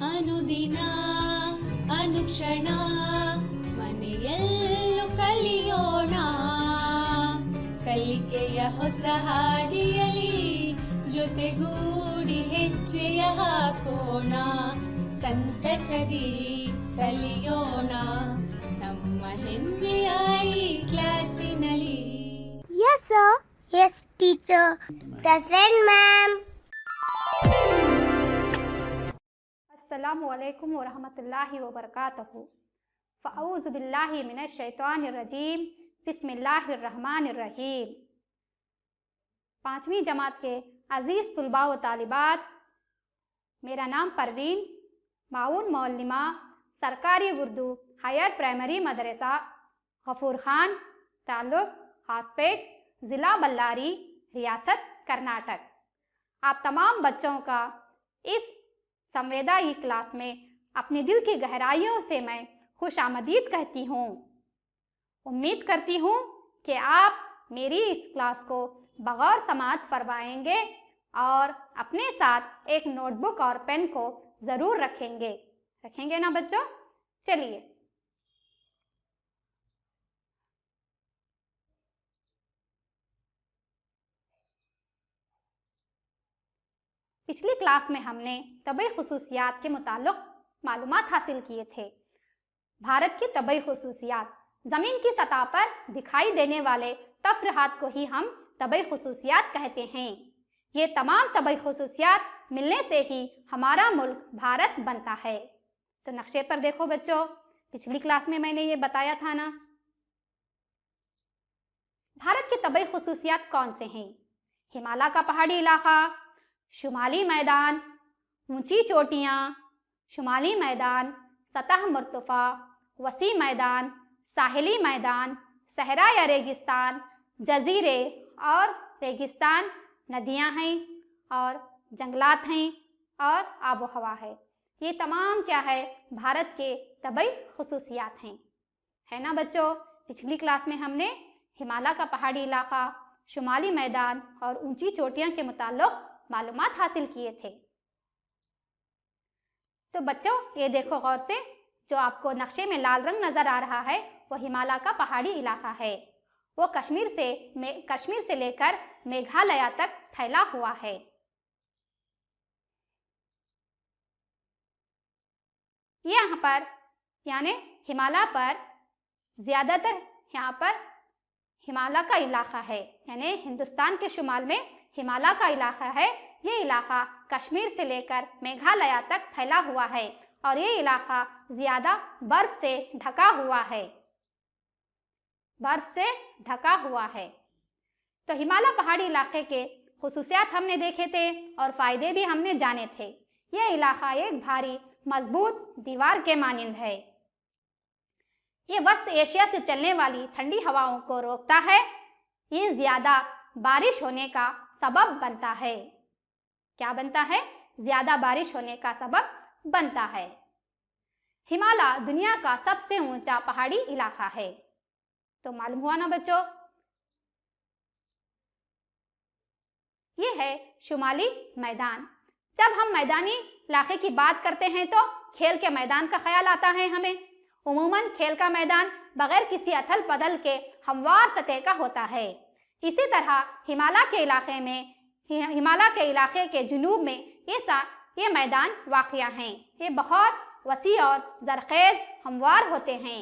ಅನುದಿನ ಅನುಕ್ಷಣ ಮನೆಯಲ್ಲೂ ಕಲಿಯೋಣ, ಕಲಿಕೆಯ ಹೊಸ ಹಾದಿಯಲಿ ಜೊತೆಗೂಡಿ ಹೆಜ್ಜೆಯ ಹಾಕೋಣ, ಸಂತಸದಿ ಕಲಿಯೋಣ ನಮ್ಮ ಹೆಮ್ಮೆಯ ಈ ಕ್ಲಾಸಿನಲ್ಲಿ. Yes, sir. Yes, teacher. Present, ma'am. अस्सलामु अलैकुम व रहमतुल्लाहि व बरकातहू। फ़अऊज़ु बिल्लाहि मिनश शैतानिर रजीम। बिस्मिल्लाहिर रहमानिर रहीम। 5वीं जमात के अज़ीज़ तुलबा व तालिबात, मेरा नाम परवीन, माऊन मौलमा, सरकारी उर्दू हायर प्राइमरी मदरसा गफूर खान, ताल्लुक़ हासपेट, ज़िला बल्लारी, रियासत कर्नाटक। आप तमाम बच्चों का इस संवेदा ई क्लास में अपने दिल की गहराइयों से मैं खुश आमदीद कहती हूँ। उम्मीद करती हूँ कि आप मेरी इस क्लास को बगौर समाअत फरमाएंगे और अपने साथ एक नोटबुक और पेन को ज़रूर रखेंगे ना बच्चों? चलिए पिछली क्लास में हमने तबई खुसूसियात के मुताल्लिक़ मालूमात हासिल किए थे। भारत की तबई खुसूसियात, ज़मीन की सतह पर दिखाई देने वाले तफ़रीहात को ही हम तबई खुसूसियात कहते हैं। ये तमाम तबई खुसूसियात मिलने से ही हमारा मुल्क भारत बनता है। तो नक्शे पर देखो बच्चों, पिछली क्लास में मैंने ये बताया था ना। भारत की तबई खुसूसियात कौन से हैं? हिमालय का पहाड़ी इलाका, शुमाली मैदान, ऊंची चोटियाँ, शुमाली मैदान, सतह मुर्तफ़ा, वसी मैदान, साहिली मैदान, सहरा या रेगिस्तान, जजीरे और रेगिस्तान, नदियाँ हैं और जंगलात हैं और आबो हवा है। ये तमाम क्या है? भारत के तबई खुसूसियात हैं, है ना बच्चों? पिछली क्लास में हमने हिमालय का पहाड़ी इलाका, शुमाली मैदान और ऊंची चोटियाँ के मुताल्लिक़ मालूमात हासिल किए थे। तो बच्चों ये देखो गौर से, जो आपको नक्शे में लाल रंग नज़र आ रहा है वो हिमालय का पहाड़ी इलाका है। वो कश्मीर से लेकर मेघालय तक फैला हुआ है। ये यहाँ पर यानी हिमालय पर ज़्यादातर यहाँ पर हिमालय का इलाका है, यानी हिंदुस्तान के शुमाल में हिमालय का इलाका है। ये इलाका कश्मीर से लेकर मेघालय तक फैला हुआ है और ये इलाका ज़्यादा बर्फ़ से ढका हुआ है। तो हिमालय पहाड़ी इलाके के खुसूसियात हमने देखे थे और फ़ायदे भी हमने जाने थे। यह इलाका एक भारी मजबूत दीवार के मानिंद है। ये वस्त एशिया से चलने वाली ठंडी हवाओं को रोकता है। ये ज़्यादा बारिश होने का सबब बनता है। क्या बनता है? ज़्यादा बारिश होने का सबब बनता है। हिमालय दुनिया का सबसे ऊंचा पहाड़ी इलाका है। तो मालूम हुआ ना बच्चों? ये है शुमाली मैदान। जब हम मैदानी इलाके की बात करते हैं तो खेल के मैदान का ख्याल आता है हमें। उमूमन खेल का मैदान बगैर किसी अथल पथल के हमवार सतह का होता है। इसी तरह हिमालय के इलाके के जुनूब में ये मैदान वाक़िया हैं। ये बहुत वसी और ज़रख़ेज़ हमवार होते हैं।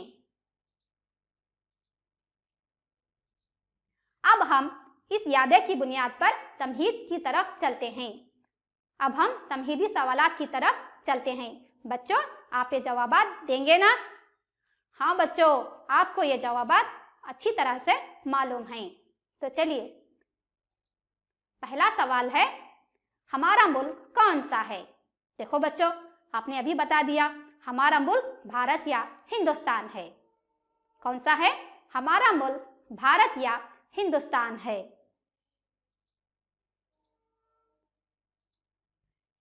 अब हम इस यादे की बुनियाद पर तमहीद की तरफ चलते हैं। अब हम तमहीदी सवालात की तरफ चलते हैं। बच्चों आप ये जवाबात देंगे ना? हाँ बच्चों, आपको ये जवाबात अच्छी तरह से मालूम हैं। तो चलिए, पहला सवाल है, हमारा मुल्क कौन सा है? देखो बच्चों, आपने अभी बता दिया हमारा मुल्क भारत या हिंदुस्तान है। कौन सा है? हमारा मुल्क भारत या हिंदुस्तान है।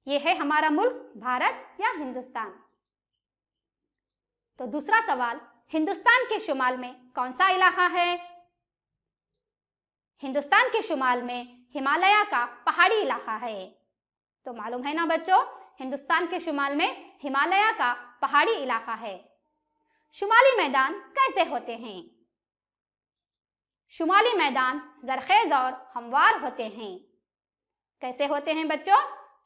ये है हमारा मुल्क भारत या हिंदुस्तान। तो दूसरा सवाल, हिंदुस्तान के शुमाल में कौन सा इलाका है? हिंदुस्तान के शुमाल में हिमालय का पहाड़ी इलाका है। तो मालूम है ना बच्चों, हिंदुस्तान के शुमाल में हिमालय का पहाड़ी इलाका है। शुमाली मैदान कैसे होते हैं? शुमाली मैदान जरखेज और हमवार होते हैं। कैसे होते हैं बच्चों?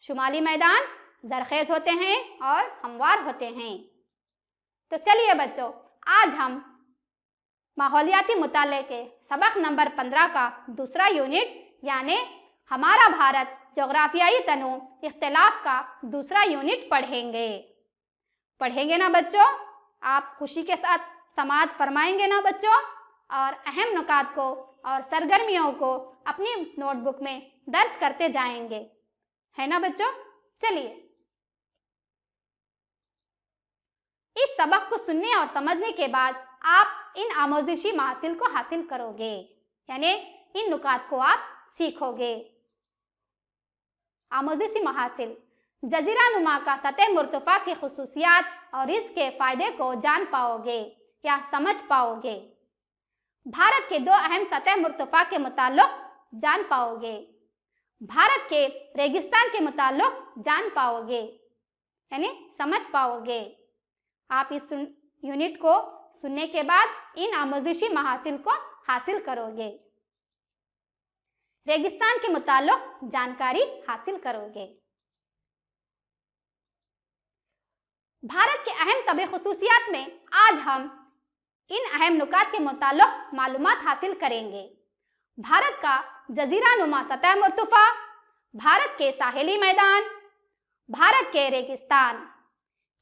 शुमाली मैदान जरखेज होते हैं और हमवार होते हैं। तो चलिए बच्चों, आज हम माहौलियाती मुताले के सबक नंबर 15 का दूसरा यूनिट यानी हमारा भारत जोग्राफियाई तनों इख्तिलाफ का दूसरा यूनिट पढ़ेंगे ना बच्चों? आप खुशी के साथ समाअत फरमाएंगे ना बच्चों? और अहम नुकात को और सरगर्मियों को अपनी नोटबुक में दर्ज करते जाएंगे, है ना बच्चों? चलिए, इस सबक को सुनने और समझने के बाद आप इन आमोजिशी महासिल को हासिल करोगे, यानी इन नुकात को आप सीखोगे। आमोजिशी महासिल, जजीरा नुमा का सतह मुर्तफा की खुसूसियात और इसके फ़ायदे को जान पाओगे या समझ पाओगे। भारत के 2 अहम सतह मुर्तफा के मुताल्लिक़ जान पाओगे। भारत के रेगिस्तान के मुताल्लिक़ जान पाओगे, यानी समझ पाओगे। आप इस यूनिट को सुनने के बाद इन आमोजिशी महासिल को हासिल करोगे, रेगिस्तान के मुताल्लिक़ जानकारी हासिल करोगे। भारत के अहम तबी खुसूसियात में आज हम इन अहम नुकात के मुताल्लिक़ मालूमात हासिल करेंगे। भारत का जजीरा नुमा सतह मुर्तफा, भारत के साहिली मैदान, भारत के रेगिस्तान,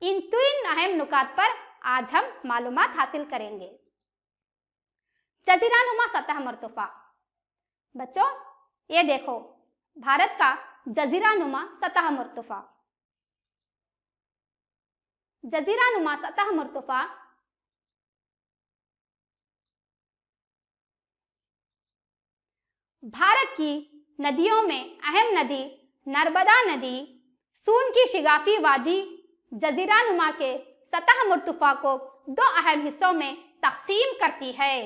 इन 3 अहम नुकात पर आज हम मालूमात हासिल करेंगे। जजीरा नुमा सतह मुर्तफा, बच्चों ये देखो, भारत का जजीरा नुमा सतह मुर्तफा। जजीरा नुमा सतह मुर्तफा भारत की नदियों में अहम नदी नर्मदा नदी सून की शिगाफी वादी जजीरा नुमा के सतह मुर्तफा को 2 अहम हिस्सों में तकसीम करती है।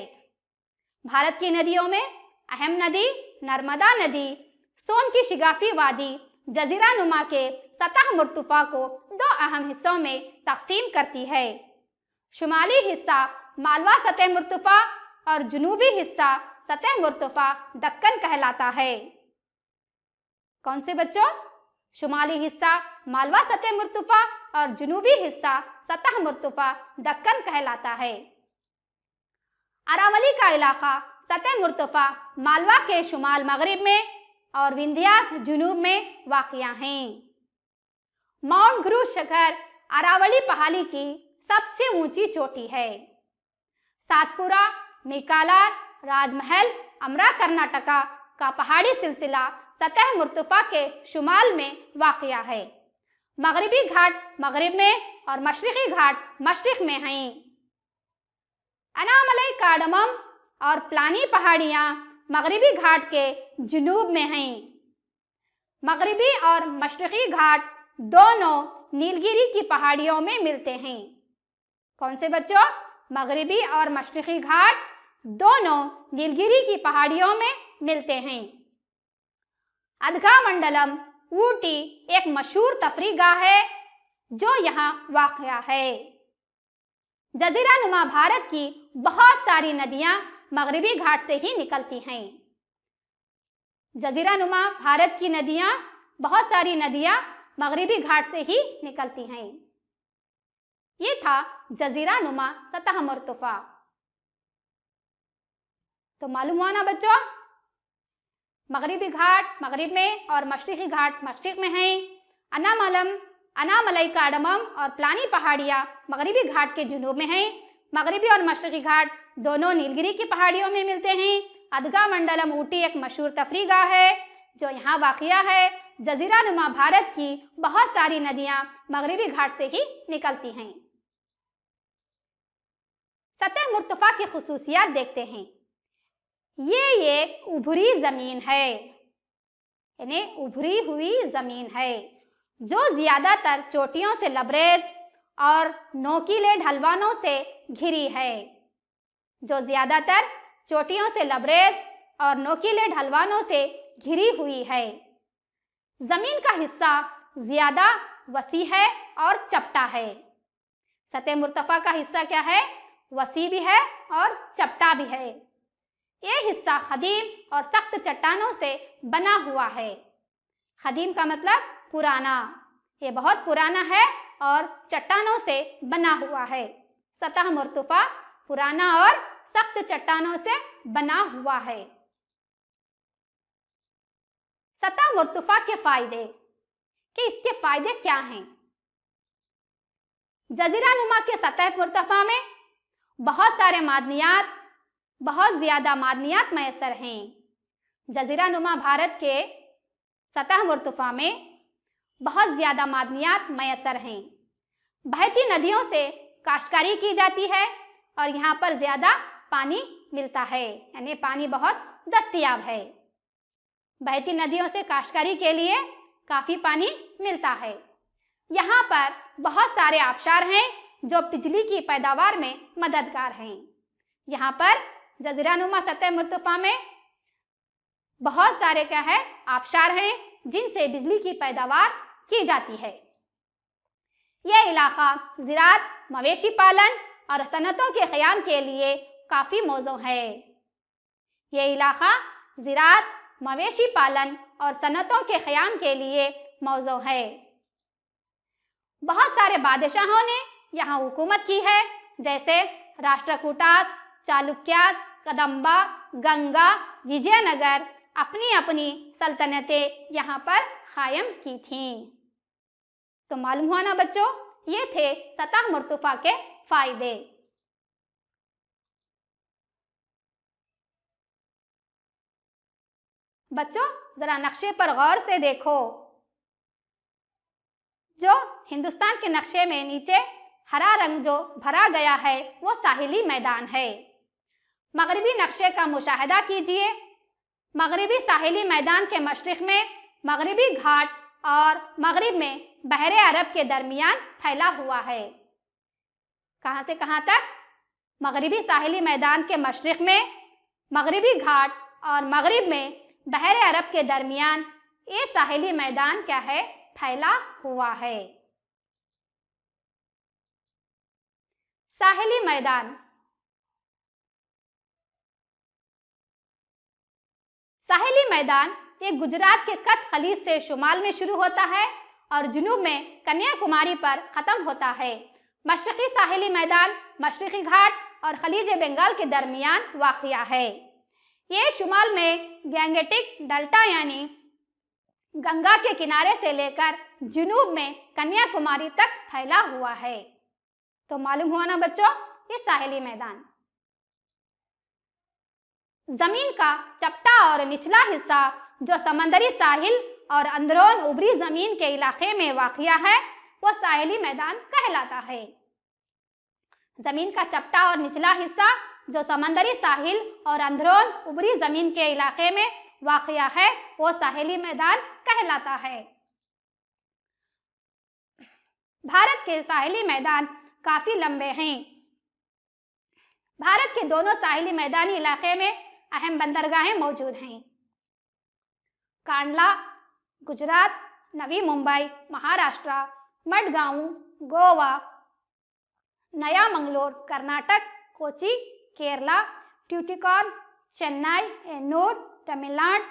भारत की नदियों में अहम नदी नर्मदा नदी सोन की शिगाफी वादी जजीरा नुमा के सतह मुर्तफा को 2 अहम हिस्सों में तकसीम करती है। शुमाली हिस्सा मालवा सतह मुर्तफा और जुनूबी हिस्सा सतह मुर्तफा दक्कन कहलाता है। कौन से बच्चों? शुमाली हिस्सा मालवा सतह मुर्तफा और जुनूबी हिस्सा सतह मुर्तफा दक्कन कहलाता है। अरावली का इलाका सतह मुर्तफा मालवा के शुमाल मगरिब में और विंध्यास जुनूब में वाक़िया हैं। माउंट गुरु शिखर अरावली पहाड़ी की सबसे ऊंची चोटी है। सातपुरा, मेकालार, राजमहल, अमरा कर्नाटका का पहाड़ी सिलसिला सतह मुर्तफा के शुमाल में वाक़िया है। मगरिबी घाट मगरिब में और मशरिक़ी घाट मशरिक़ में हैं। अनामलई कार्डमम और प्लानी पहाड़ियाँ मगरिबी घाट के जुनूब में हैं। मगरिबी और मशरिक़ी घाट दोनों नीलगिरी की पहाड़ियों में मिलते हैं। कौन से बच्चों? मगरिबी और मशरिक़ी घाट दोनों नीलगिरी की पहाड़ियों में मिलते हैं। अदघा मंडलम ऊटी एक मशहूर तफरीगाह है जो यहाँ वाक़या है। जजीरा नुमा भारत की बहुत सारी नदियाँ मगरिबी घाट से ही निकलती हैं। जजीरा नुमा भारत की नदियाँ, बहुत सारी नदियाँ मगरिबी घाट से ही निकलती हैं। ये था जजीरा नुमा सतह मुर्तफा। तो मालूम हुआ ना बच्चों? मगरिबी घाट मगरिब में और मशरिक़ी घाट मशरिक़ में हैं। अनामलई कार्डमम और प्लानी पहाड़ियाँ मगरिबी घाट के जुनूब में हैं। मगरिबी और मशरिक़ी घाट दोनों नीलगिरी की पहाड़ियों में मिलते हैं। अदघा मंडलम ऊटी एक मशहूर तफरीगाह है जो यहाँ वाक़िया है। जजीरा नुमा भारत की बहुत सारी नदियाँ मगरिबी घाट से ही निकलती हैं। सतह मुर्तफा की खुसूसियात देखते हैं। ये उभरी ज़मीन है, यानी उभरी हुई ज़मीन है जो ज़्यादातर चोटियों से लबरेज और नोकीले ढलवानों से घिरी है। जो ज़्यादातर चोटियों से लबरेज और नोकीले ढलवानों से घिरी हुई है। ज़मीन का हिस्सा ज़्यादा वसी है और चपटा है। सतह मुर्तफा का हिस्सा क्या है? वसी भी है और चपटा भी है। ये हिस्सा खदीम और सख्त चट्टानों से बना हुआ है। खदीम का मतलब पुराना, ये बहुत पुराना है और चट्टानों से बना हुआ है। सतह मुर्तफा पुराना और सख्त चट्टानों से बना हुआ है। सतह मुर्तफा के फायदे, कि इसके फायदे क्या हैं? जजीरा नुमा के सतह मुर्तफा में बहुत ज़्यादा मादनियात मैसर हैं। जजीरा नुमा भारत के सतह मुर्तफा में बहुत ज़्यादा मादनियात मैसर हैं। बहती नदियों से काश्तकारी की जाती है और यहाँ पर ज़्यादा पानी मिलता है, यानी पानी बहुत दस्तयाब है। बहती नदियों से काश्तकारी के लिए काफ़ी पानी मिलता है। यहाँ पर बहुत सारे आबशार हैं जो बिजली की पैदावार में मददगार हैं। यहाँ पर जज़ीरानुमा सतह मुर्तफा में बहुत सारे क्या है आबशार हैं जिनसे बिजली की पैदावार की जाती है। यह इलाका ज़राअत, मवेशी पालन और सनतों के क़याम के लिए काफ़ी मौज़ू है। यह इलाका ज़राअत, मवेशी पालन और सनतों के क़याम के लिए मौज़ू है। बहुत सारे बादशाहों ने यहाँ हुकूमत की है, जैसे राष्ट्रकूटास, चालुक्यास, कदम्बा, गंगा, विजयनगर अपनी अपनी सल्तनतें यहाँ पर कायम की थीं। तो मालूम हुआ ना बच्चों, ये थे सतह मुर्तफा के फायदे। बच्चों जरा नक्शे पर गौर से देखो। जो हिंदुस्तान के नक्शे में नीचे हरा रंग जो भरा गया है वो साहिली मैदान है। मगरबी नक्शे का मुशाहिदा कीजिए। मगरबी साहिली मैदान के मशरिक में मगरबी घाट और मगरिब में बहरे अरब के दरमियान फैला हुआ है। कहाँ से कहाँ तक? मगरबी साहिली मैदान के मशरिक में मगरबी घाट और मगरिब में बहरे अरब के दरमियान ये साहिली मैदान क्या है? फैला हुआ है। साहिली मैदान, साहिली मैदान ये गुजरात के कच्छ खलीज से शुमाल में शुरू होता है और जुनूब में कन्याकुमारी पर ख़त्म होता है। मशरक़ी साहिली मैदान मशरक़ी घाट और खलीज बंगाल के दरमियान वाक़िया है। ये शुमाल में गैंगेटिक डेल्टा यानी गंगा के किनारे से लेकर जुनूब में कन्याकुमारी तक फैला हुआ है। तो मालूम हुआ ना बच्चों, ये साहिली मैदान। जमीन का चपटा और निचला हिस्सा जो समंदरी साहिल और अंदरून उबरी जमीन के इलाके में वाक़िया है वो साहिली मैदान कहलाता है। जमीन का चपटा और निचला हिस्सा जो समंदरी साहिल और अंदरून उबरी जमीन के इलाके में वाक़िया है वो साहिली मैदान कहलाता है। भारत के साहिली मैदान काफ़ी लंबे हैं। भारत के दोनों साहिली मैदानी इलाके में अहम बंदरगाहें मौजूद हैं। कांडला गुजरात, नवी मुंबई महाराष्ट्र, मडगांव गोवा, नया मंगलोर कर्नाटक, कोची केरला, ट्यूटिकॉन चेन्नई एन्नूर तमिलनाडु,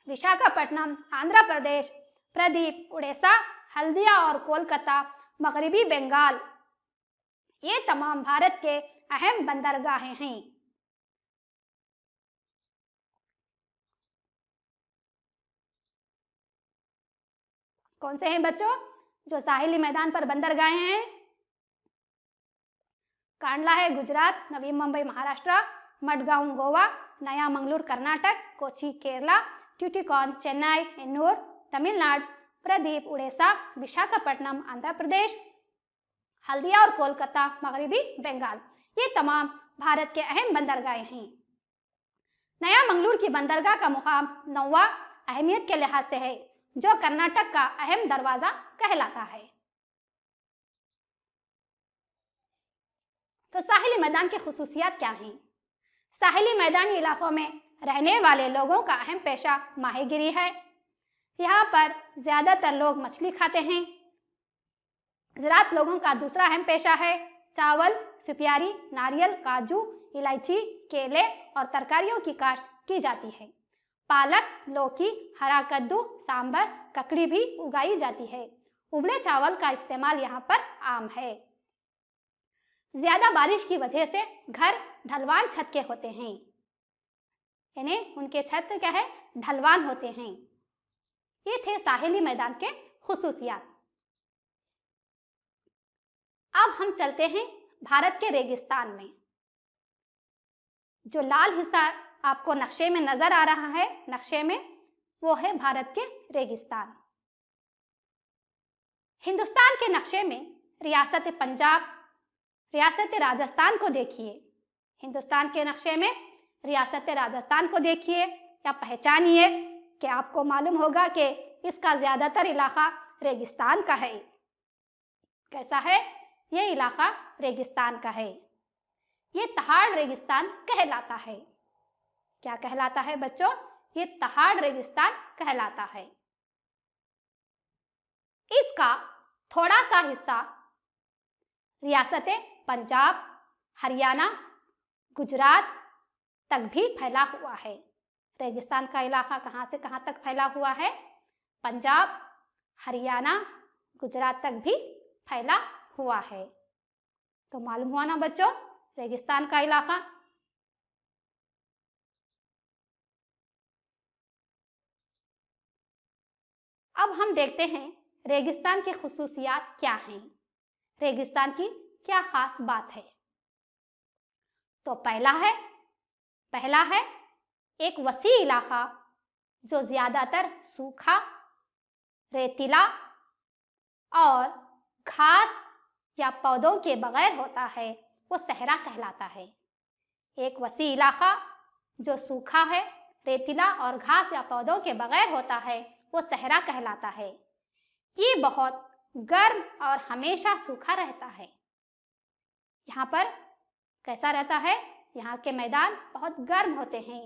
विशाखापट्टनम आंध्र प्रदेश, प्रदीप उड़ीसा, हल्दिया और कोलकाता मगरबी बंगाल, ये तमाम भारत के अहम बंदरगाहें हैं। कौन से हैं बच्चों जो साहिली मैदान पर बंदरगाहें हैं? कांडला है गुजरात, नवी मुंबई महाराष्ट्र, मडगांव गोवा, नया मंगलूर कर्नाटक, कोची केरला, ट्यूटिकॉन चेन्नई एन्नूर तमिलनाडु, प्रदीप उड़ीसा, विशाखापट्टनम आंध्र प्रदेश, हल्दिया और कोलकाता मगरबी बंगाल, ये तमाम भारत के अहम बंदरगाहें हैं। नया मंगलूर की बंदरगाह का मुकाम 9वां अहमियत के लिहाज से है, जो कर्नाटक का अहम दरवाज़ा कहलाता है। तो साहिली मैदान की खुसूसियात क्या हैं? साहिली मैदानी इलाकों में रहने वाले लोगों का अहम पेशा माहीगिरी है। यहाँ पर ज़्यादातर लोग मछली खाते हैं। ज़राअत लोगों का दूसरा अहम पेशा है। चावल, सुपियारी, नारियल, काजू, इलायची, केले और तरकारियों की काश्त की जाती है। पालक, लौकी, हरा कद्दू, सांभर, ककड़ी भी उगाई जाती है। उबले चावल का इस्तेमाल यहाँ पर आम है। ज़्यादा बारिश की वजह से घर ढलवान छत के होते हैं, यानी उनके छत क्या है, ढलवान होते हैं। ये थे साहिली मैदान के खुसूसियात। अब हम चलते हैं भारत के रेगिस्तान में। जो लाल हिस्सा आपको नक्शे में नजर आ रहा है, नक्शे में, वो है भारत के रेगिस्तान। हिंदुस्तान के नक्शे में रियासत पंजाब, रियासत राजस्थान को देखिए। हिंदुस्तान के नक्शे में रियासत राजस्थान को देखिए या पहचानिए कि आपको मालूम होगा कि इसका ज़्यादातर इलाका रेगिस्तान का है। कैसा है? ये इलाका रेगिस्तान का है। ये तहाड़ रेगिस्तान कहलाता है। क्या कहलाता है बच्चों? ये तहाड़ रेगिस्तान कहलाता है। इसका थोड़ा सा हिस्सा रियासतें पंजाब, हरियाणा, गुजरात तक भी फैला हुआ है। रेगिस्तान का इलाका कहाँ से कहाँ तक फैला हुआ है? पंजाब, हरियाणा, गुजरात तक भी फैला हुआ है। तो मालूम हुआ ना बच्चों, रेगिस्तान का इलाका। अब हम देखते हैं रेगिस्तान की खुसूसियात क्या हैं, रेगिस्तान की क्या खास बात है। तो पहला है एक वसी इलाका जो ज़्यादातर सूखा, रेतीला और घास या पौधों के बगैर होता है, वो सहरा कहलाता है। एक वसी इलाका जो सूखा है, रेतीला और घास या पौधों के बगैर होता है, वो सहरा कहलाता है। ये बहुत गर्म और हमेशा सूखा रहता है। यहाँ पर कैसा रहता है? यहाँ के मैदान बहुत गर्म होते हैं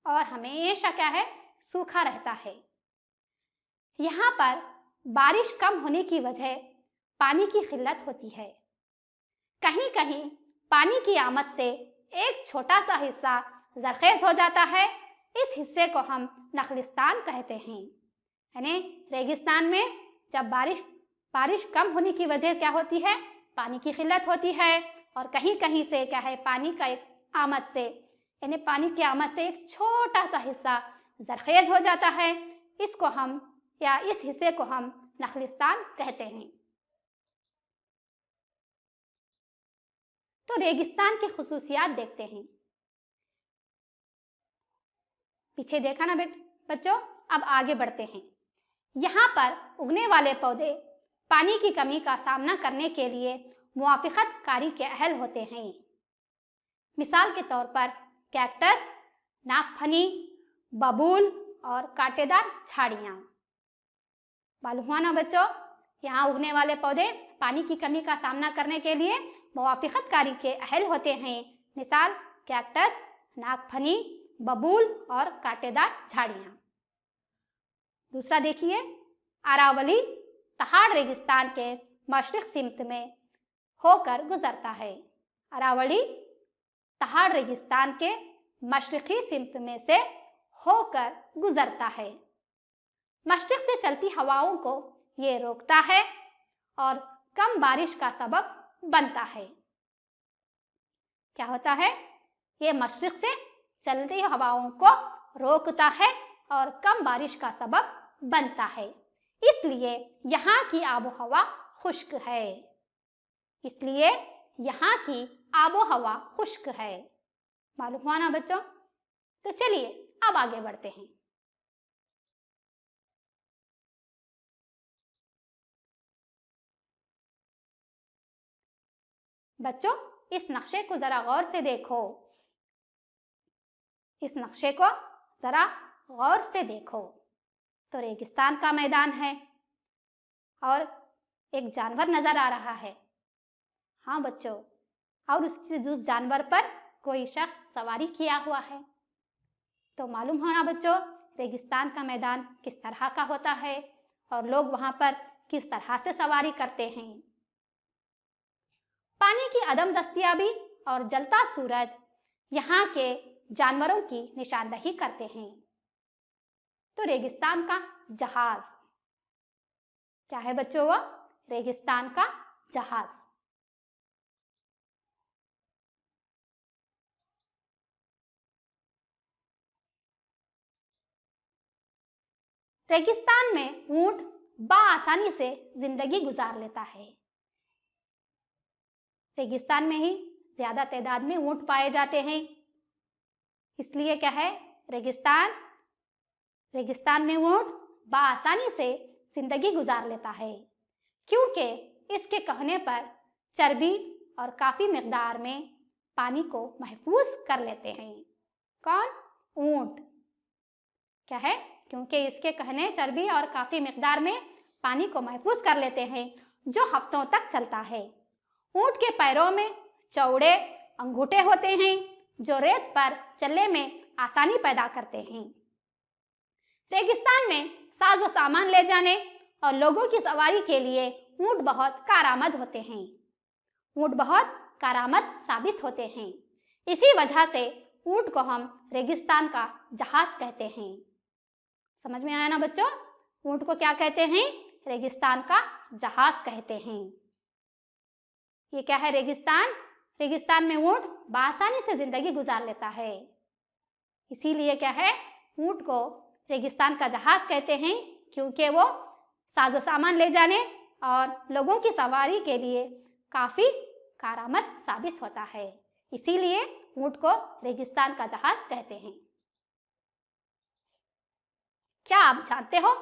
और हमेशा क्या है? सूखा रहता है। यहाँ पर बारिश कम होने की वजह पानी की किल्लत होती है। कहीं कहीं पानी की आमद से एक छोटा सा हिस्सा ज़रख़ेज़ हो जाता है। इस हिस्से को हम नखलिस्तान कहते हैं। यानी रेगिस्तान में जब बारिश कम होने की वजह क्या होती है? पानी की किल्लत होती है और कहीं कहीं से क्या है? पानी का एक आमद से, यानी पानी की आमद से एक छोटा सा हिस्सा ज़रख़ेज़ हो जाता है। इसको हम या इस हिस्से को हम नखलिस्तान कहते हैं। तो रेगिस्तान की खुसूसियात देखते हैं। पीछे देखा ना बच्चों, अब आगे बढ़ते हैं। यहाँ पर उगने वाले पौधे पानी की कमी का सामना करने के लिए मुआफ़िक़त कारी के अहल होते हैं। मिसाल के तौर पर कैक्टस, नागफनी, बबूल और कांटेदार झाड़ियाँ। मालूम हुआ ना बच्चों, यहाँ उगने वाले पौधे पानी की कमी का सामना करने के लिए मुआफ़िक़त कारी के अहल होते हैं। मिसाल कैक्टस, नागफनी, बबूल और कांटेदार झाड़ियाँ। दूसरा देखिए, अरावली तहाड़ रेगिस्तान के मशरिक़ सिमत में होकर गुजरता है। अरावली तहाड़ रेगिस्तान के मशरिक़ी सिमत में से होकर गुजरता है। मशरिक़ से चलती हवाओं को ये रोकता है और कम बारिश का सबब बनता है। क्या होता है? ये मशरिक़ से चलती हवाओं को रोकता है और कम बारिश का सबब बनता है। इसलिए यहाँ की आबो हवा खुश्क है। इसलिए यहाँ की आबो हवा खुश्क है। मालूम हुआ ना बच्चों? तो चलिए अब आगे बढ़ते हैं। बच्चों, इस नक्शे को जरा गौर से देखो। इस नक्शे को जरा गौर से देखो। तो रेगिस्तान का मैदान है और एक जानवर नजर आ रहा है। हाँ बच्चों, और उस जानवर पर कोई शख्स सवारी किया हुआ है। तो मालूम होना बच्चों, रेगिस्तान का मैदान किस तरह का होता है और लोग वहाँ पर किस तरह से सवारी करते हैं। पानी की अदम दस्तयाबी और जलता सूरज यहाँ के जानवरों की निशानदही करते हैं। तो रेगिस्तान का जहाज क्या है बच्चों? वो रेगिस्तान का जहाज। रेगिस्तान में ऊंट बआसानी से जिंदगी गुजार लेता है। रेगिस्तान में ही ज्यादा तादाद में ऊंट पाए जाते हैं, इसलिए क्या है, रेगिस्तान में ऊंट बआसानी से जिंदगी गुजार लेता है, क्योंकि इसके कहने पर चर्बी और काफी मिकदार में पानी को महफूज कर लेते हैं। कौन? ऊंट। क्या है? क्योंकि इसके कहने चर्बी और काफी मिकदार में पानी को महफूज कर लेते हैं, जो हफ्तों तक चलता है। ऊंट के पैरों में चौड़े अंगूठे होते हैं, जो रेत पर चलने में आसानी पैदा करते हैं। रेगिस्तान में साजो सामान ले जाने और लोगों की सवारी के लिए ऊंट बहुत कारआमद होते हैं। ऊंट बहुत कारआमद साबित होते हैं। इसी वजह से ऊंट को हम रेगिस्तान का जहाज कहते हैं। समझ में आया ना बच्चों? ऊंट को क्या कहते हैं? रेगिस्तान का जहाज कहते हैं। ये क्या है? रेगिस्तान। रेगिस्तान में ऊंट बआसानी से जिंदगी गुजार लेता है, इसीलिए क्या है, ऊंट को रेगिस्तान का जहाज कहते हैं, क्योंकि वो साजो सामान ले जाने और लोगों की सवारी के लिए काफी कारआमद साबित होता है, इसीलिए ऊंट को रेगिस्तान का जहाज कहते हैं। क्या आप जानते हो,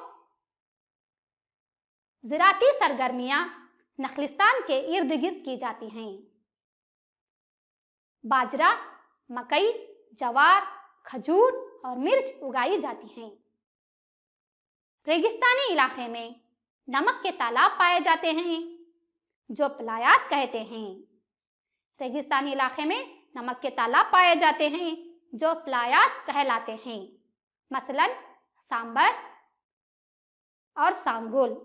ज़राती सरगर्मियां नखलिस्तान के इर्द गिर्द की जाती हैं। बाजरा, मकई, जवार, खजूर और मिर्च उगाई जाती हैं। रेगिस्तानी इलाके में नमक के तालाब पाए जाते हैं, जो प्लायास कहते हैं। रेगिस्तानी इलाके में नमक के तालाब पाए जाते हैं, जो प्लायास कहलाते हैं। मसलन सांबर और सांगुल।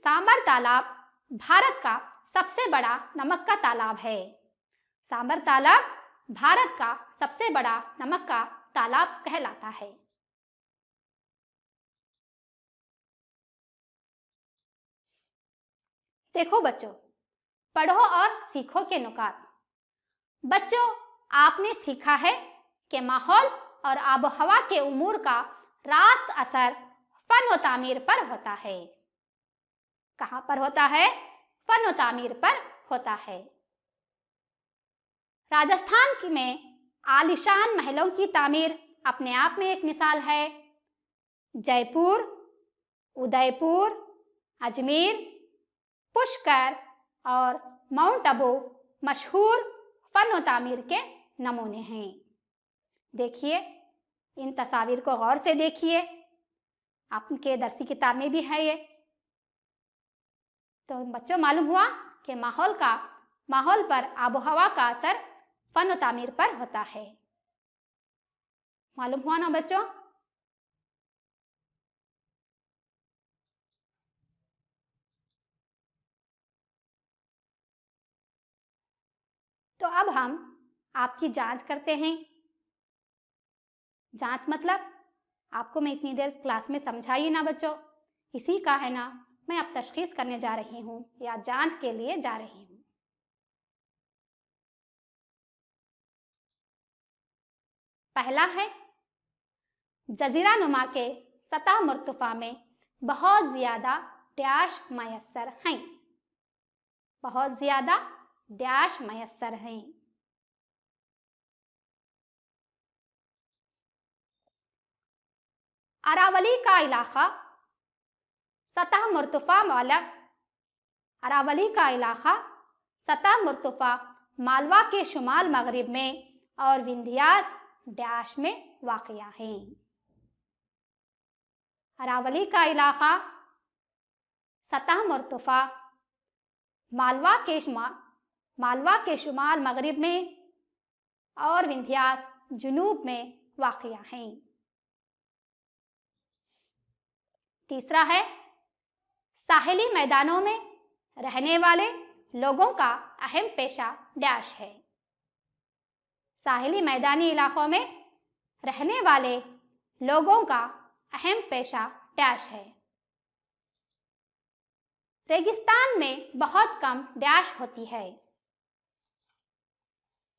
सांबर तालाब भारत का सबसे बड़ा नमक का तालाब है। सांबर तालाब भारत का सबसे बड़ा नमक का तालाब कहलाता है। देखो बच्चों, पढ़ो और सीखो के नुकात। बच्चों, आपने सीखा है कि माहौल और आबोहवा के उमूर का रास्त असर फन व तामीर पर होता है। कहाँ पर होता है? फन व तामीर पर होता है। राजस्थान में आलीशान महलों की तामीर अपने आप में एक मिसाल है। जयपुर, उदयपुर, अजमेर, पुष्कर और माउंट आबू मशहूर फन व तामीर के नमूने हैं। देखिए, इन तस्वीर को गौर से देखिए, आपके दरसी किताब में भी है ये। तो बच्चों, मालूम हुआ कि माहौल पर आबोहवा का असर फन व तामीर पर होता है। मालूम हुआ ना बच्चों? तो अब हम आपकी जांच करते हैं। जांच मतलब आपको मैं इतनी देर क्लास में समझाई ना बच्चों, इसी का है ना मैं अब तशखीस करने जा रही हूँ या जांच के लिए जा रही हूँ। पहला है, जजीरा नुमा के सतह मुर्तफा में बहुत ज़्यादा डैश मयस्सर हैं। बहुत ज़्यादा डैश मयस्सर हैं। अरावली का इलाका सतह मुर्तफा मालवा के शुमाल मगरिब में और विंध्यास डैश में वाक़या हैं। अरावली का इलाका सतह मुर्तफा मालवा के शुमाल मगरिब में और विंध्यास जुनूब में واقع ہیں۔ تیسرا ہے ساحلی میدانوں میں رہنے والے لوگوں کا اہم پیشہ ڈیش ہے۔ ساحلی میدانی علاقوں میں رہنے والے لوگوں کا اہم پیشہ ڈیش ہے۔ ریگستان میں بہت کم ڈیش ہوتی ہے۔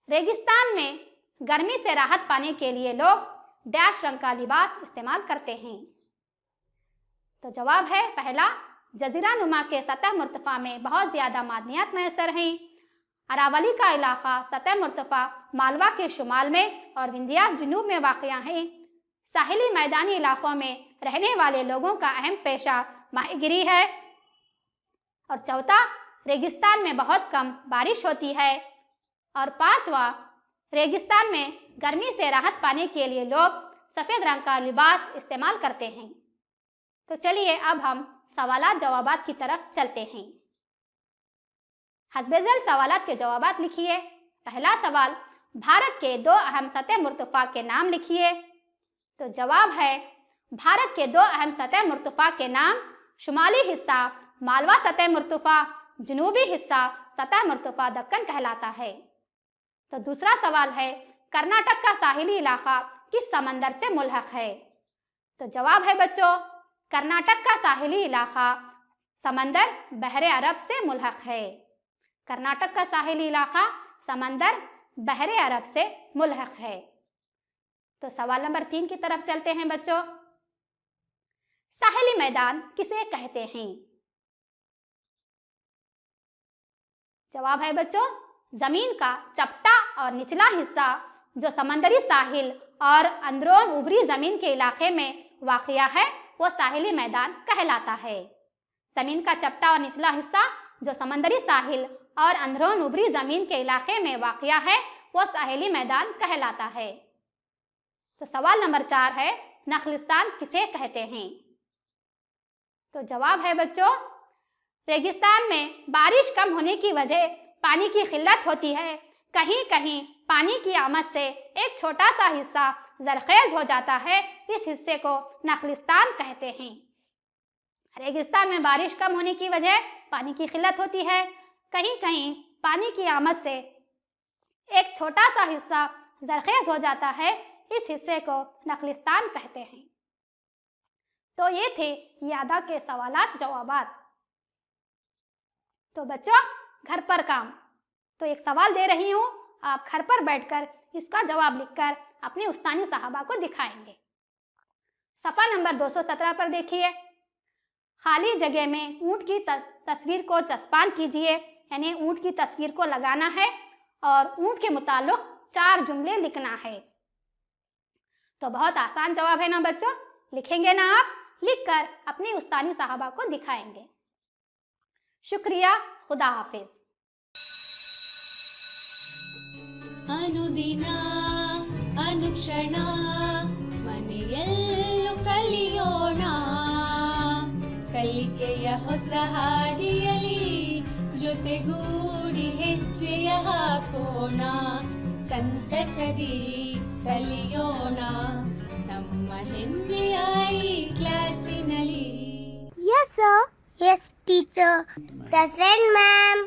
ریگستان میں گرمی سے راحت پانے کے لیے لوگ ڈیش رنگ کا لباس استعمال کرتے ہیں۔ تو جواب ہے پہلا، جزیرہ نما کے سطح مرتفع میں بہت زیادہ معدنیات میسر ہیں۔ اراولی کا علاقہ سطح مرتفع مالوا کے شمال میں اور وندھیاس جنوب میں واقع ہے۔ ساحلی میدانی علاقوں میں رہنے والے لوگوں کا اہم پیشہ ماہی گیری ہے۔ اور چوتھا، ریگستان میں بہت کم بارش ہوتی ہے۔ اور پانچواں، ریگستان میں گرمی سے راحت پانے کے لیے لوگ سفید رنگ کا لباس استعمال کرتے ہیں۔ تو چلیے اب ہم سوالات جوابات کی طرف چلتے ہیں۔ حسب ذیل سوالات کے جوابات لکھیے۔ پہلا سوال، بھارت کے 2 اہم سطح مرتفع کے نام لکھیے۔ تو جواب ہے بھارت کے 2 اہم سطح مرتفع کے نام شمالی حصہ مالوا سطح مرتفع، جنوبی حصہ سطح مرتفع دکن کہلاتا ہے۔ تو دوسرا سوال ہے، کرناٹک کا ساحلی علاقہ کس سمندر سے ملحق ہے؟ تو جواب ہے بچوں، کرناٹک کا ساحلی علاقہ سمندر بحر عرب سے ملحق ہے۔ کرناٹک کا ساحلی علاقہ سمندر بحر عرب سے ملحق ہے۔ تو سوال نمبر 3 کی طرف چلتے ہیں بچوں۔ ساحلی میدان کسے کہتے ہیں؟ جواب ہے بچوں، زمین کا چپٹا اور نچلا حصہ جو سمندری ساحل اور اندرون اوپری زمین کے علاقے میں واقع ہے وہ ساحلی میدان کہلاتا ہے۔ زمین کا چپٹا اور نچلا حصہ جو سمندری ساحل اور اندرون اوپری زمین کے علاقے میں واقع ہے وہ ساحلی میدان کہلاتا ہے۔ تو سوال نمبر 4 ہے، نخلستان کسے کہتے ہیں؟ تو جواب ہے بچوں، ریگستان میں بارش کم ہونے کی وجہ پانی کی قلت ہوتی ہے۔ کہیں کہیں پانی کی آمد سے ایک چھوٹا سا حصہ زرخیز ہو جاتا ہے، اس حصے کو نخلستان کہتے ہیں۔ ریگستان میں بارش کم ہونے کی وجہ پانی کی قلت ہوتی ہے، کہیں کہیں پانی کی آمد سے ایک چھوٹا سا حصہ زرخیز ہو جاتا ہے، اس حصے کو نخلستان کہتے ہیں۔ تو یہ تھے یادہ کے سوالات جوابات۔ تو بچوں گھر پر کام، تو ایک سوال دے رہی ہوں، آپ گھر پر بیٹھ کر اس کا جواب لکھ کر اپنے استانی صاحبہ کو دکھائیں گے۔ صفحہ نمبر 217 پر دیکھیے، خالی جگہ میں اونٹ کی تصویر کو چسپان کیجیے، یعنی اونٹ کی تصویر کو لگانا ہے اور اونٹ کے متعلق 4 جملے لکھنا ہے۔ تو بہت آسان جواب ہے نا بچوں، لکھیں گے نا آپ؟ لکھ کر اپنی استانی صاحبہ کو دکھائیں گے۔ شکریہ، خدا حافظ۔ ಅನುದಿನ ಅನುಕ್ಷಣ ಮನೆಯಲ್ಲೂ ಕಲಿಯೋಣ, ಕಲಿಕೆಯ ಹೊಸ ಹಾದಿಯಲಿ ಜೊತೆಗೂಡಿ ಹೆಜ್ಜೆಯ ಹಾಕೋಣ, ಸಂತಸದಿ ಕಲಿಯೋಣ ನಮ್ಮ ಹೆಮ್ಮೆಯ ಈ ಕ್ಲಾಸಿನಲ್ಲಿ। Yes, sir. Yes, teacher. Present, ma'am.